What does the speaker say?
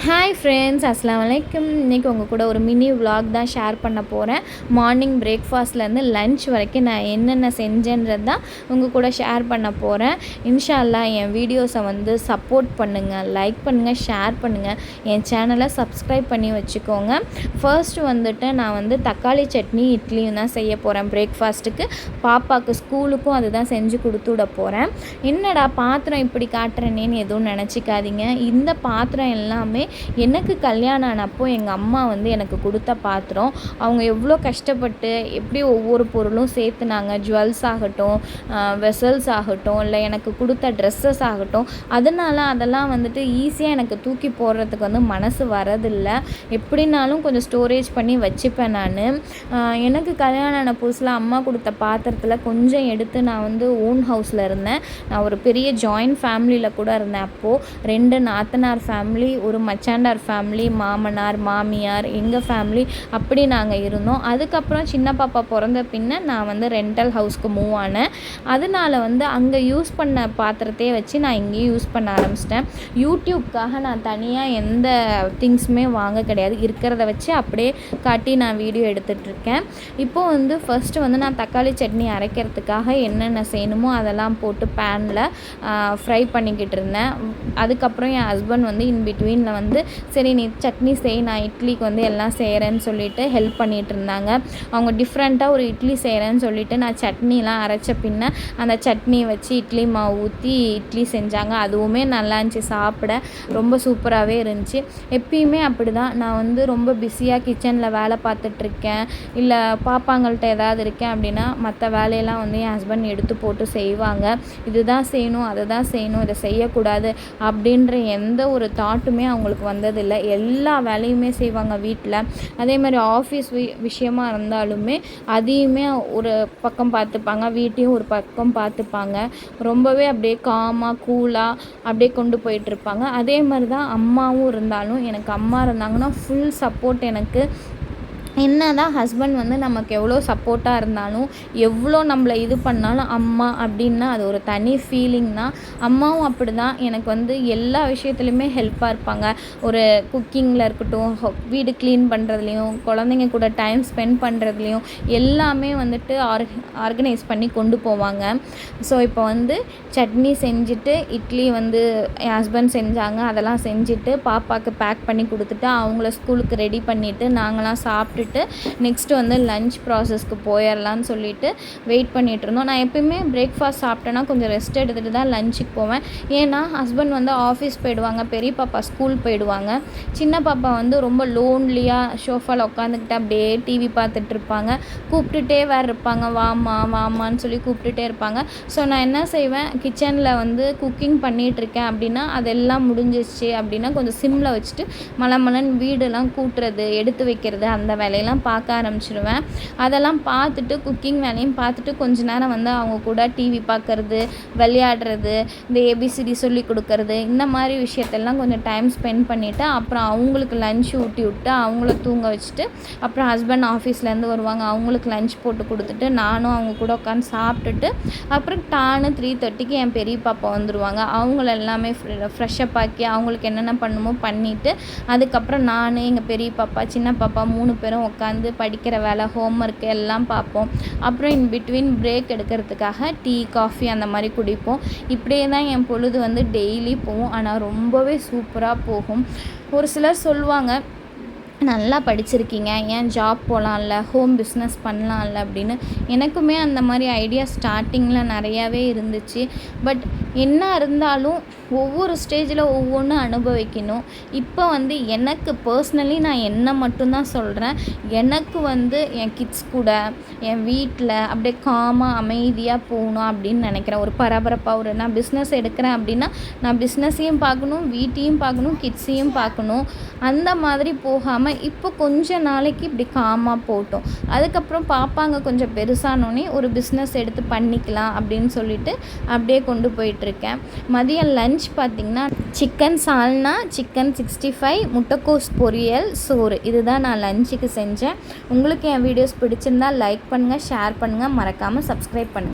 Hi friends, அஸ்ஸலாமு அலைக்கும். இன்றைக்கி உங்கள் கூட ஒரு மினி விலாக் தான் ஷேர் பண்ண போகிறேன். மார்னிங் பிரேக்ஃபாஸ்ட்லேருந்து லன்ச் வரைக்கும் நான் என்னென்ன செஞ்சேன்றது தான் உங்கள் கூட ஷேர் பண்ண போகிறேன். இன்ஷா அல்லாஹ் என் வீடியோஸை வந்து சப்போர்ட் பண்ணுங்கள், லைக் பண்ணுங்கள், ஷேர் பண்ணுங்கள், என் சேனலை சப்ஸ்கிரைப் பண்ணி வச்சுக்கோங்க. ஃபர்ஸ்ட்டு வந்துட்டு நான் வந்து தக்காளி சட்னி இட்லியும் தான் செய்ய போகிறேன் பிரேக்ஃபாஸ்ட்டுக்கு. பாப்பாவுக்கு ஸ்கூலுக்கும் அதுதான் செஞ்சு கொடுத்து விட போகிறேன். என்னடா பாத்திரம் இப்படி காட்டுறேனேன்னு எதுவும் நினச்சிக்காதீங்க. இந்த பாத்திரம் எல்லாமே எனக்கு கல்யாணம் ஆனப்போ எங்கள் அம்மா வந்து எனக்கு கொடுத்த பாத்திரம். அவங்க எவ்வளோ கஷ்டப்பட்டு எப்படி ஒவ்வொரு பொருளும் சேர்த்துனாங்க, ஜுவல்ஸ் ஆகட்டும், வெசல்ஸ் ஆகட்டும், இல்லை எனக்கு கொடுத்த ட்ரெஸ்ஸஸ் ஆகட்டும். அதெல்லாம் வந்துட்டு ஈஸியாக எனக்கு தூக்கி போடுறதுக்கு வந்து மனசு வரதில்லை. எப்படின்னாலும் கொஞ்சம் ஸ்டோரேஜ் பண்ணி வச்சுப்பேன் நான். எனக்கு கல்யாணம் ஆன புதுசில் அம்மா கொடுத்த பாத்திரத்தில் கொஞ்சம் எடுத்து நான் வந்து ஓன் ஹவுஸில் இருந்தேன். நான் ஒரு பெரிய ஜாயிண்ட் ஃபேமிலியில் கூட இருந்தேன். அப்போது 2 நாத்தனார் ஃபேமிலி, ஒரு மச்சாண்டார் ஃபேமிலி, மாமனார் மாமியார், எங்கள் ஃபேமிலி, அப்படி நாங்கள் இருந்தோம். அதுக்கப்புறம் சின்ன பாப்பா பிறந்த பின்ன நான் வந்து ரெண்டல் ஹவுஸ்க்கு மூவ் ஆனேன். அதனால் வந்து அங்கே யூஸ் பண்ண பாத்திரத்தையே வச்சு நான் இங்கேயும் யூஸ் பண்ண ஆரம்பிச்சிட்டேன். யூடியூப்காக நான் தனியாக எந்த திங்ஸுமே வாங்க கிடையாது. இருக்கிறத வச்சு அப்படியே காட்டி நான் வீடியோ எடுத்துகிட்ருக்கேன். இப்போது வந்து ஃபஸ்ட்டு வந்து நான் தக்காளி சட்னி அரைக்கிறதுக்காக என்னென்ன செய்யணுமோ அதெல்லாம் போட்டு பேனில் ஃப்ரை பண்ணிக்கிட்டு இருந்தேன். அதுக்கப்புறம் என் ஹஸ்பண்ட் வந்து இன்பிட்வீனில் வந்து சரி நீ சட்னி செய், நான் இட்லிக்கு வந்து எல்லாம் செய்கிறேன்னு சொல்லிட்டு ஹெல்ப் பண்ணிகிட்டு இருந்தாங்க. அவங்க டிஃப்ரெண்ட்டாக ஒரு இட்லி செய்கிறேன்னு சொல்லிட்டு நான் சட்னிலாம் அரைச்ச பின்ன அந்த சட்னி வச்சு இட்லி மாவு ஊற்றி இட்லி செஞ்சாங்க. அதுவுமே நல்லா இருந்துச்சு, சாப்பிட ரொம்ப சூப்பராகவே இருந்துச்சு. எப்பயுமே அப்படி தான், நான் வந்து ரொம்ப பிஸியாக கிச்சனில் வேலை பார்த்துட்ருக்கேன், இல்லை பாப்பாங்கள்ட்ட ஏதாவது இருக்கேன் அப்படின்னா மற்ற வேலையெல்லாம் வந்து என் ஹஸ்பண்ட் எடுத்து போட்டு செய்வாங்க. இதுதான் செய்யணும், அதை தான் செய்யணும், இதை செய்யக்கூடாது அப்படின்ற எந்த ஒரு தாட்டுமே அவங்களுக்கு வந்ததில்லை. எல்லா வேலையுமே செய்வாங்க வீட்டில். அதே மாதிரி ஆஃபீஸ் விஷயமா இருந்தாலுமே அதையுமே ஒரு பக்கம் பார்த்துப்பாங்க, வீட்டையும் ஒரு பக்கம் பார்த்துப்பாங்க. ரொம்பவே அப்படியே காமாக கூலாக அப்படியே கொண்டு போயிட்டுருப்பாங்க. அதே மாதிரி தான் அம்மாவும் இருந்தாலும், எனக்கு அம்மா இருந்தாங்கன்னா ஃபுல் சப்போர்ட் எனக்கு. என்ன தான் ஹஸ்பண்ட் வந்து நமக்கு எவ்வளோ சப்போர்ட்டாக இருந்தாலும், எவ்வளோ நம்மளை இது பண்ணாலும் அம்மா அப்படின்னா அது ஒரு தனி ஃபீலிங் தான். அம்மாவும் அப்படி தான் எனக்கு வந்து எல்லா விஷயத்துலையுமே ஹெல்ப்பாக இருப்பாங்க. ஒரு குக்கிங்கில் இருக்கட்டும், வீடு க்ளீன் பண்ணுறதுலையும், குழந்தைங்க கூட டைம் ஸ்பெண்ட் பண்ணுறதுலையும் எல்லாமே வந்துட்டு ஆர்கனைஸ் பண்ணி கொண்டு போவாங்க. ஸோ இப்போ வந்து சட்னி செஞ்சுட்டு இட்லி வந்து என் ஹஸ்பண்ட் செஞ்சாங்க. அதெல்லாம் செஞ்சுட்டு பாப்பாவுக்கு பேக் பண்ணி கொடுத்துட்டு அவங்கள ஸ்கூலுக்கு ரெடி பண்ணிவிட்டு நாங்களாம் சாப்பிட்டுட்டு நெக்ஸ்ட்டு வந்து லன்ச் ப்ராசஸ்க்கு போயிடலான்னு சொல்லிட்டு வெயிட் பண்ணிகிட்டு இருந்தோம். நான் எப்பயுமே பிரேக்ஃபாஸ்ட் சாப்பிட்டேன்னா கொஞ்சம் ரெஸ்ட் எடுத்துகிட்டு தான் லஞ்சுக்கு போவேன். ஏன்னா ஹஸ்பண்ட் வந்து ஆஃபீஸ் போயிடுவாங்க, பெரிய பாப்பா ஸ்கூல் போயிடுவாங்க. சின்ன பாப்பா வந்து ரொம்ப லோன்லியாக ஷோஃபாவில் உட்காந்துக்கிட்டு அப்படியே டிவி பார்த்துட்ருப்பாங்க. கூப்பிட்டுட்டே வேறு இருப்பாங்க, வாமா வாமான்னு சொல்லி கூப்பிட்டுட்டே இருப்பாங்க. ஸோ நான் என்ன செய்வேன், கிச்சனில் வந்து குக்கிங் பண்ணிகிட்ருக்கேன் அப்படின்னா அதெல்லாம் முடிஞ்சிச்சு அப்படின்னா கொஞ்சம் சிம்மில் வச்சுட்டு மலமலன்னு வீடெல்லாம் கூட்டுறது, எடுத்து வைக்கிறது, அந்த வேலையெல்லாம் பார்க்க ஆரம்பிச்சிடுவேன். அதெல்லாம் பார்த்துட்டு குக்கிங் வேலையும் பார்த்துட்டு கொஞ்ச நேரம் வந்து அவங்க கூட டிவி பார்க்குறது, விளையாடுறது, இந்த ஏபிசிடி சொல்லி கொடுக்கறது, இந்த மாதிரி விஷயத்தெல்லாம் கொஞ்சம் டைம் ஸ்பெண்ட் பண்ணிவிட்டு அப்புறம் அவங்களுக்கு லன்ச் ஊட்டி விட்டு அவங்கள தூங்க வச்சுட்டு அப்புறம் ஹஸ்பண்ட் ஆஃபீஸ்லேருந்து வருவாங்க, அவங்களுக்கு லன்ச் போட்டு கொடுத்துட்டு நானும் அவங்க கூட உட்காந்து சாப்பிட்டுட்டு அப்புறம் 3:30 என் பெரிய பாப்பா வந்துடுவாங்க. அவங்கள எல்லாமே ஃப்ரெஷ்ஷப் ஆக்கி அவங்களுக்கு என்னென்ன பண்ணுமோ பண்ணிவிட்டு அதுக்கப்புறம் நான், எங்கள் பெரிய பாப்பா, சின்ன பாப்பா 3 பேரும் உட்காந்து படிக்கிற வேலை, ஹோம்ஒர்க்கு எல்லாம் பார்ப்போம். அப்புறம் இன் பிட்வீன் பிரேக் எடுக்கிறதுக்காக டீ, காஃபி அந்த மாதிரி குடிப்போம். இப்படியே தான் என் பொழுது வந்து டெய்லி போகும். ஆனால் ரொம்பவே சூப்பராக போகும். ஒரு சிலர் சொல்லுவாங்க, நல்லா படிச்சிருக்கீங்க, ஏன் ஜாப் போகலாம்ல, ஹோம் பிஸ்னஸ் பண்ணலாம்ல அப்படின்னு. எனக்குமே அந்த மாதிரி ஐடியா ஸ்டார்டிங்கில் நிறையாவே இருந்துச்சு. பட் என்ன இருந்தாலும் ஒவ்வொரு ஸ்டேஜில் ஒவ்வொன்று அனுபவிக்கணும். இப்போ வந்து எனக்கு பர்சனலி நான் என்ன மட்டும்தான் சொல்கிறேன். எனக்கு வந்து என் கிட்ஸ் கூட என் வீட்டில் அப்படியே காமாக அமைதியாக போகணும் அப்படின்னு நினைக்கிறேன். ஒரு பரபரப்பாக நான் பிஸ்னஸ் எடுக்கிறேன் அப்படின்னா நான் பிஸ்னஸையும் பார்க்கணும், வீட்டையும் பார்க்கணும், கிட்ஸையும் பார்க்கணும். அந்த மாதிரி போகாமல் இப்போ கொஞ்ச நாளைக்கு இப்படி காமாக போட்டோம். அதுக்கப்புறம் பாப்பாங்க கொஞ்சம் பெருசானோடனே ஒரு பிஸ்னஸ் எடுத்து பண்ணிக்கலாம் அப்படின்னு சொல்லிட்டு அப்படியே கொண்டு போயிட்டுருக்கேன். மதியம் லன்ச் பார்த்திங்கன்னா சிக்கன் சால்னா, சிக்கன் 65, முட்டைக்கோஸ் பொரியல், சோறு. இதுதான் நான் லஞ்சுக்கு செஞ்சேன். உங்களுக்கு என் வீடியோஸ் பிடிச்சிருந்தால் லைக் பண்ணுங்கள், ஷேர் பண்ணுங்கள், மறக்காமல் சப்ஸ்கிரைப் பண்ணுங்கள்.